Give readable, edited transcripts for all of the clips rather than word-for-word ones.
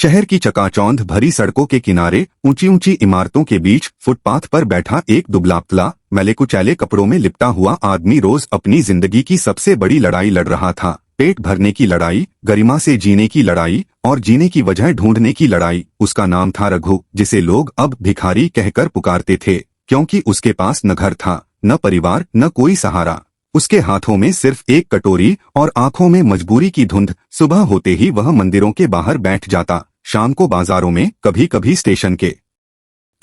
शहर की चकाचौंध भरी सड़कों के किनारे ऊंची ऊंची इमारतों के बीच फुटपाथ पर बैठा एक दुबला-पतला मैले कुचैले कपड़ों में लिपटा हुआ आदमी रोज अपनी जिंदगी की सबसे बड़ी लड़ाई लड़ रहा था। पेट भरने की लड़ाई, गरिमा से जीने की लड़ाई और जीने की वजह ढूंढने की लड़ाई। उसका नाम था रघु, जिसे लोग अब भिखारी कहकर पुकारते थे, क्योंकि उसके पास न घर था, न परिवार, न कोई सहारा। उसके हाथों में सिर्फ एक कटोरी और आंखों में मजबूरी की धुंध। सुबह होते ही वह मंदिरों के बाहर बैठ जाता, शाम को बाजारों में, कभी कभी स्टेशन के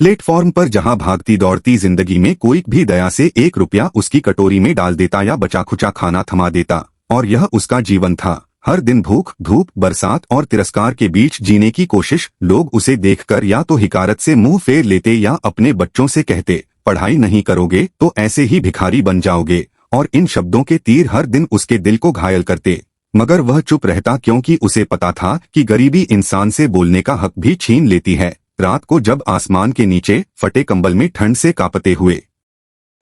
प्लेटफॉर्म पर, जहां भागती दौड़ती जिंदगी में कोई भी दया से 1 रुपया उसकी कटोरी में डाल देता या बचा खुचा खाना थमा देता। और यह उसका जीवन था। हर दिन भूख, धूप, बरसात और तिरस्कार के बीच जीने की कोशिश। लोग उसे देखकर या तो हिकारत से मुंह फेर लेते या अपने बच्चों से कहते, पढ़ाई नहीं करोगे तो ऐसे ही भिखारी बन जाओगे। और इन शब्दों के तीर हर दिन उसके दिल को घायल करते, मगर वह चुप रहता, क्योंकि उसे पता था कि गरीबी इंसान से बोलने का हक भी छीन लेती है। रात को जब आसमान के नीचे फटे कंबल में ठंड से कांपते हुए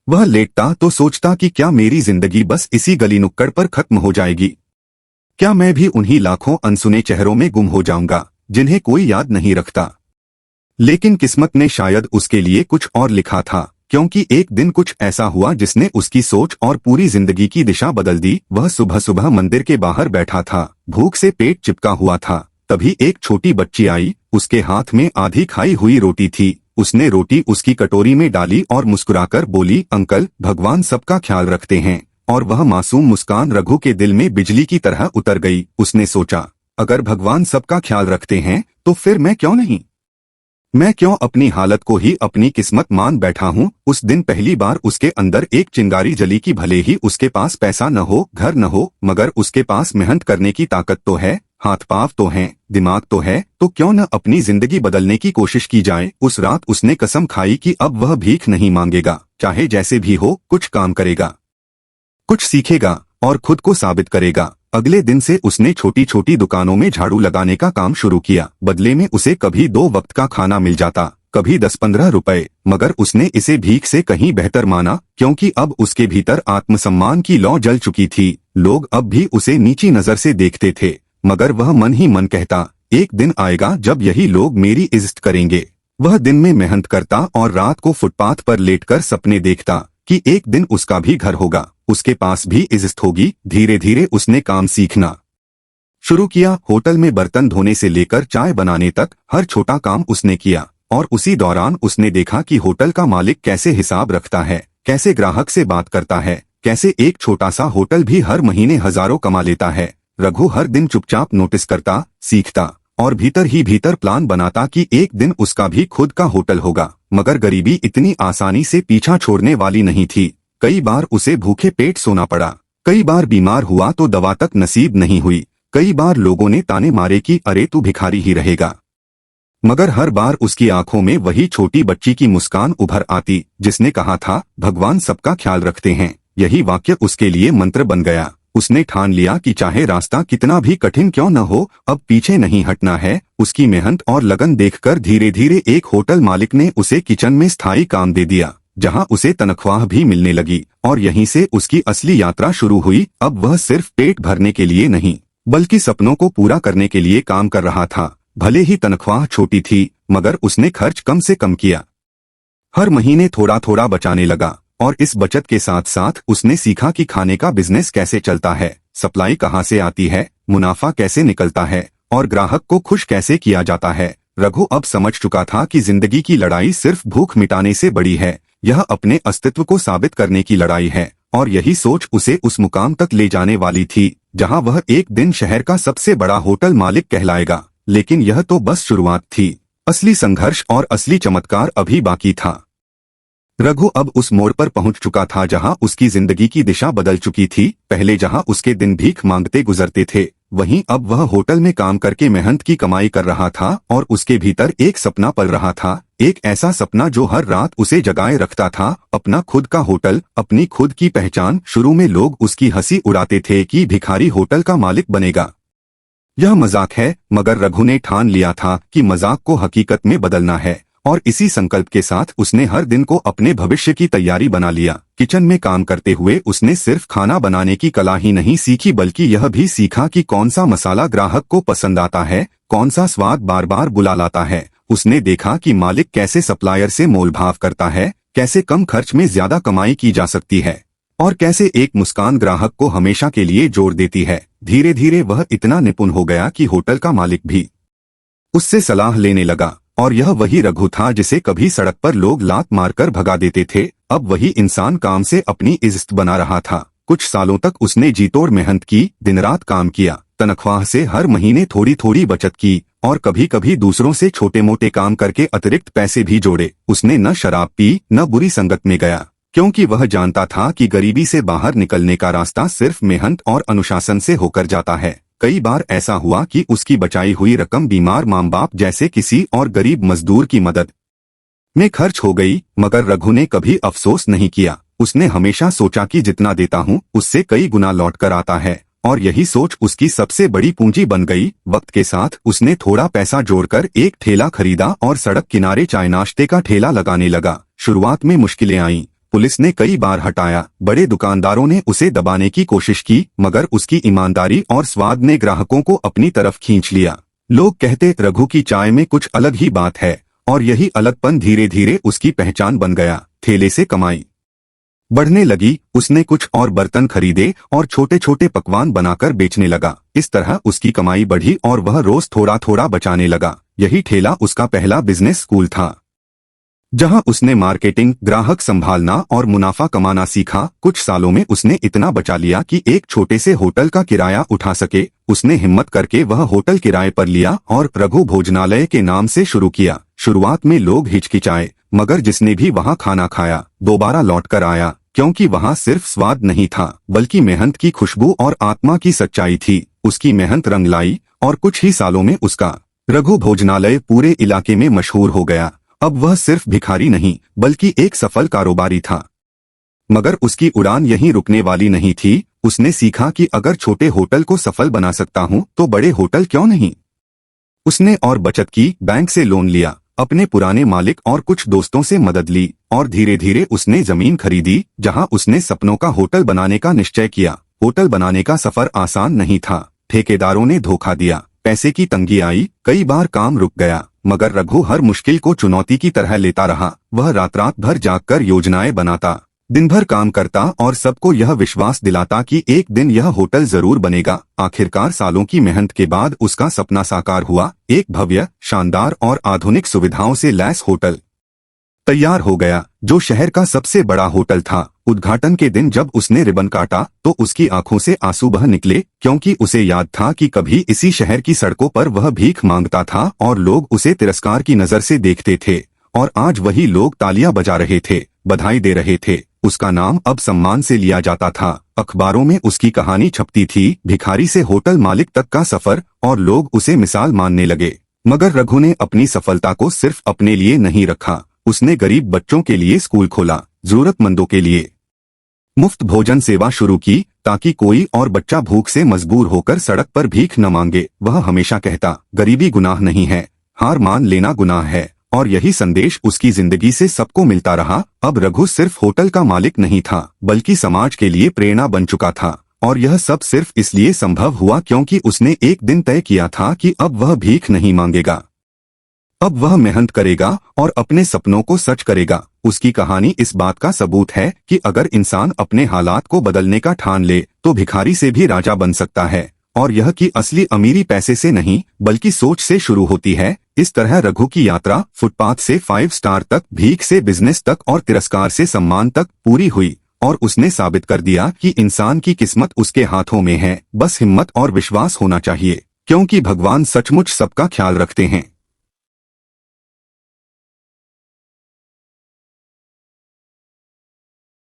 वह लेटता तो सोचता कि क्या मेरी जिंदगी बस इसी गली नुक्कड़ पर खत्म हो जाएगी? क्या मैं भी उन्हीं लाखों अनसुने चेहरों में गुम हो जाऊंगा जिन्हें कोई याद नहीं रखता? लेकिन किस्मत ने शायद उसके लिए कुछ और लिखा था, क्योंकि एक दिन कुछ ऐसा हुआ जिसने उसकी सोच और पूरी जिंदगी की दिशा बदल दी। वह सुबह सुबह मंदिर के बाहर बैठा था, भूख से पेट चिपका हुआ था। तभी एक छोटी बच्ची आई, उसके हाथ में आधी खाई हुई रोटी थी। उसने रोटी उसकी कटोरी में डाली और मुस्कुराकर बोली, अंकल, भगवान सबका ख्याल रखते हैं। और वह मासूम मुस्कान रघु के दिल में बिजली की तरह उतर गई। उसने सोचा, अगर भगवान सबका ख्याल रखते हैं तो फिर मैं क्यों नहीं? मैं क्यों अपनी हालत को ही अपनी किस्मत मान बैठा हूँ? उस दिन पहली बार उसके अंदर एक चिंगारी जली कि भले ही उसके पास पैसा न हो, घर न हो, मगर उसके पास मेहनत करने की ताकत तो है, हाथ पांव तो हैं, दिमाग तो है, तो क्यों न अपनी जिंदगी बदलने की कोशिश की जाए। उस रात उसने कसम खाई कि अब वह भीख नहीं मांगेगा, चाहे जैसे भी हो, कुछ काम करेगा, कुछ सीखेगा और खुद को साबित करेगा। अगले दिन से उसने छोटी छोटी दुकानों में झाड़ू लगाने का काम शुरू किया। बदले में उसे कभी 2 वक्त का खाना मिल जाता, कभी 10-15 रुपए, मगर उसने इसे भीख से कहीं बेहतर माना, क्योंकि अब उसके भीतर आत्मसम्मान की लौ जल चुकी थी। लोग अब भी उसे नीची नजर से देखते थे, मगर वह मन ही मन कहता, एक दिन आएगा जब यही लोग मेरी इज्जत करेंगे। वह दिन में मेहनत करता और रात को फुटपाथ पर लेटकर सपने देखता कि एक दिन उसका भी घर होगा, उसके पास भी इज्जत होगी। धीरे धीरे उसने काम सीखना शुरू किया। होटल में बर्तन धोने से लेकर चाय बनाने तक हर छोटा काम उसने किया। और उसी दौरान उसने देखा कि होटल का मालिक कैसे हिसाब रखता है, कैसे ग्राहक से बात करता है, कैसे एक छोटा सा होटल भी हर महीने हजारों कमा लेता है। रघु हर दिन चुपचाप नोटिस करता, सीखता और भीतर ही भीतर प्लान बनाता कि एक दिन उसका भी खुद का होटल होगा। मगर गरीबी इतनी आसानी से पीछा छोड़ने वाली नहीं थी। कई बार उसे भूखे पेट सोना पड़ा, कई बार बीमार हुआ तो दवा तक नसीब नहीं हुई, कई बार लोगों ने ताने मारे कि अरे तू भिखारी ही रहेगा। मगर हर बार उसकी आंखों में वही छोटी बच्ची की मुस्कान उभर आती, जिसने कहा था, भगवान सबका ख्याल रखते हैं। यही वाक्य उसके लिए मंत्र बन गया। उसने ठान लिया कि चाहे रास्ता कितना भी कठिन क्यों न हो, अब पीछे नहीं हटना है। उसकी मेहनत और लगन देखकर धीरे धीरे एक होटल मालिक ने उसे किचन में स्थायी काम दे दिया, जहां उसे तनख्वाह भी मिलने लगी। और यहीं से उसकी असली यात्रा शुरू हुई। अब वह सिर्फ पेट भरने के लिए नहीं, बल्कि सपनों को पूरा करने के लिए काम कर रहा था। भले ही तनख्वाह छोटी थी, मगर उसने खर्च कम से कम किया। हर महीने थोड़ा थोड़ा बचाने लगा। और इस बचत के साथ साथ उसने सीखा कि खाने का बिजनेस कैसे चलता है, सप्लाई कहाँ से आती है, मुनाफा कैसे निकलता है और ग्राहक को खुश कैसे किया जाता है। रघु अब समझ चुका था कि जिंदगी की लड़ाई सिर्फ भूख मिटाने से बड़ी है, यह अपने अस्तित्व को साबित करने की लड़ाई है। और यही सोच उसे उस मुकाम तक ले जाने वाली थी, जहां वह एक दिन शहर का सबसे बड़ा होटल मालिक कहलाएगा। लेकिन यह तो बस शुरुआत थी, असली संघर्ष और असली चमत्कार अभी बाकी था। रघु अब उस मोड़ पर पहुंच चुका था जहां उसकी जिंदगी की दिशा बदल चुकी थी। पहले जहां उसके दिन भीख मांगते गुजरते थे, वहीं अब वह होटल में काम करके मेहनत की कमाई कर रहा था। और उसके भीतर एक सपना पल रहा था, एक ऐसा सपना जो हर रात उसे जगाए रखता था, अपना खुद का होटल, अपनी खुद की पहचान। शुरू में लोग उसकी हंसी उड़ाते थे कि भिखारी होटल का मालिक बनेगा, यह मजाक है, मगर रघु ने ठान लिया था कि मजाक को हकीकत में बदलना है। और इसी संकल्प के साथ उसने हर दिन को अपने भविष्य की तैयारी बना लिया। किचन में काम करते हुए उसने सिर्फ खाना बनाने की कला ही नहीं सीखी, बल्कि यह भी सीखा कि कौन सा मसाला ग्राहक को पसंद आता है, कौन सा स्वाद बार बार बुला लाता है। उसने देखा कि मालिक कैसे सप्लायर से मोलभाव करता है, कैसे कम खर्च में ज्यादा कमाई की जा सकती है और कैसे एक मुस्कान ग्राहक को हमेशा के लिए जोड़ देती है। धीरे धीरे वह इतना निपुण हो गया कि होटल का मालिक भी उससे सलाह लेने लगा। और यह वही रघु था जिसे कभी सड़क पर लोग लात मारकर भगा देते थे, अब वही इंसान काम से अपनी इज्जत बना रहा था। कुछ सालों तक उसने जी तोड़ मेहनत की, दिन रात काम किया, तनख्वाह से हर महीने थोड़ी थोड़ी बचत की और कभी कभी दूसरों से छोटे मोटे काम करके अतिरिक्त पैसे भी जोड़े। उसने न शराब पी, न बुरी संगत में गया, क्योंकि वह जानता था कि गरीबी से बाहर निकलने का रास्ता सिर्फ मेहनत और अनुशासन से होकर जाता है। कई बार ऐसा हुआ कि उसकी बचाई हुई रकम बीमार माँ बाप जैसे किसी और गरीब मजदूर की मदद में खर्च हो गई, मगर रघु ने कभी अफसोस नहीं किया। उसने हमेशा सोचा कि जितना देता हूँ उससे कई गुना लौट कर आता है, और यही सोच उसकी सबसे बड़ी पूंजी बन गई। वक्त के साथ उसने थोड़ा पैसा जोड़कर एक ठेला खरीदा और सड़क किनारे चाय नाश्ते का ठेला लगाने लगा। शुरुआत में मुश्किलें आईं, पुलिस ने कई बार हटाया, बड़े दुकानदारों ने उसे दबाने की कोशिश की, मगर उसकी ईमानदारी और स्वाद ने ग्राहकों को अपनी तरफ खींच लिया। लोग कहते रघु की चाय में कुछ अलग ही बात है, और यही अलगपन धीरे धीरे उसकी पहचान बन गया। ठेले से कमाई बढ़ने लगी, उसने कुछ और बर्तन खरीदे और छोटे छोटे पकवान बनाकर बेचने लगा। इस तरह उसकी कमाई बढ़ी और वह रोज थोड़ा थोड़ा बचाने लगा। यही ठेला उसका पहला बिजनेस स्कूल था, जहां उसने मार्केटिंग, ग्राहक संभालना और मुनाफा कमाना सीखा। कुछ सालों में उसने इतना बचा लिया कि एक छोटे से होटल का किराया उठा सके। उसने हिम्मत करके वह होटल किराए पर लिया और रघु भोजनालय के नाम से शुरू किया। शुरुआत में लोग हिचकिचाए, मगर जिसने भी वहां खाना खाया दोबारा लौट कर आया, क्योंकि वहां सिर्फ स्वाद नहीं था, बल्कि मेहनत की खुशबू और आत्मा की सच्चाई थी। उसकी मेहनत रंग लाई और कुछ ही सालों में उसका रघु भोजनालय पूरे इलाके में मशहूर हो गया। अब वह सिर्फ भिखारी नहीं, बल्कि एक सफल कारोबारी था। मगर उसकी उड़ान यहीं रुकने वाली नहीं थी। उसने सीखा कि अगर छोटे होटल को सफल बना सकता हूं तो बड़े होटल क्यों नहीं। उसने और बचत की, बैंक से लोन लिया, अपने पुराने मालिक और कुछ दोस्तों से मदद ली और धीरे धीरे उसने जमीन खरीदी, जहां उसने सपनों का होटल बनाने का निश्चय किया। होटल बनाने का सफर आसान नहीं था, ठेकेदारों ने धोखा दिया, पैसे की तंगी आई, कई बार काम रुक गया, मगर रघु हर मुश्किल को चुनौती की तरह लेता रहा। वह रात रात भर जागकर योजनाएं बनाता, दिन भर काम करता और सबको यह विश्वास दिलाता कि एक दिन यह होटल जरूर बनेगा। आखिरकार सालों की मेहनत के बाद उसका सपना साकार हुआ। एक भव्य, शानदार और आधुनिक सुविधाओं से लैस होटल तैयार हो गया, जो शहर का सबसे बड़ा होटल था। उद्घाटन के दिन जब उसने रिबन काटा तो उसकी आंखों से आंसू बह निकले, क्योंकि उसे याद था कि कभी इसी शहर की सड़कों पर वह भीख मांगता था और लोग उसे तिरस्कार की नजर से देखते थे, और आज वही लोग तालियां बजा रहे थे, बधाई दे रहे थे। उसका नाम अब सम्मान से लिया जाता था। अखबारों में उसकी कहानी छपती थी, भिखारी से होटल मालिक तक का सफर, और लोग उसे मिसाल मानने लगे। मगर रघु ने अपनी सफलता को सिर्फ अपने लिए नहीं रखा। उसने गरीब बच्चों के लिए स्कूल खोला, जरूरतमंदों के लिए मुफ्त भोजन सेवा शुरू की, ताकि कोई और बच्चा भूख से मजबूर होकर सड़क पर भीख न मांगे। वह हमेशा कहता, गरीबी गुनाह नहीं है, हार मान लेना गुनाह है, और यही संदेश उसकी जिंदगी से सबको मिलता रहा। अब रघु सिर्फ होटल का मालिक नहीं था, बल्कि समाज के लिए प्रेरणा बन चुका था, और यह सब सिर्फ इसलिए संभव हुआ क्योंकि उसने एक दिन तय किया था कि अब वह भीख नहीं मांगेगा, अब वह मेहनत करेगा और अपने सपनों को सच करेगा। उसकी कहानी इस बात का सबूत है कि अगर इंसान अपने हालात को बदलने का ठान ले तो भिखारी से भी राजा बन सकता है, और यह कि असली अमीरी पैसे से नहीं बल्कि सोच से शुरू होती है। इस तरह रघु की यात्रा फुटपाथ से 5 स्टार तक, भीख से बिजनेस तक और तिरस्कार से सम्मान तक पूरी हुई, और उसने साबित कर दिया कि इंसान की किस्मत उसके हाथों में है, बस हिम्मत और विश्वास होना चाहिए, क्योंकि भगवान सचमुच सबका ख्याल रखते हैं।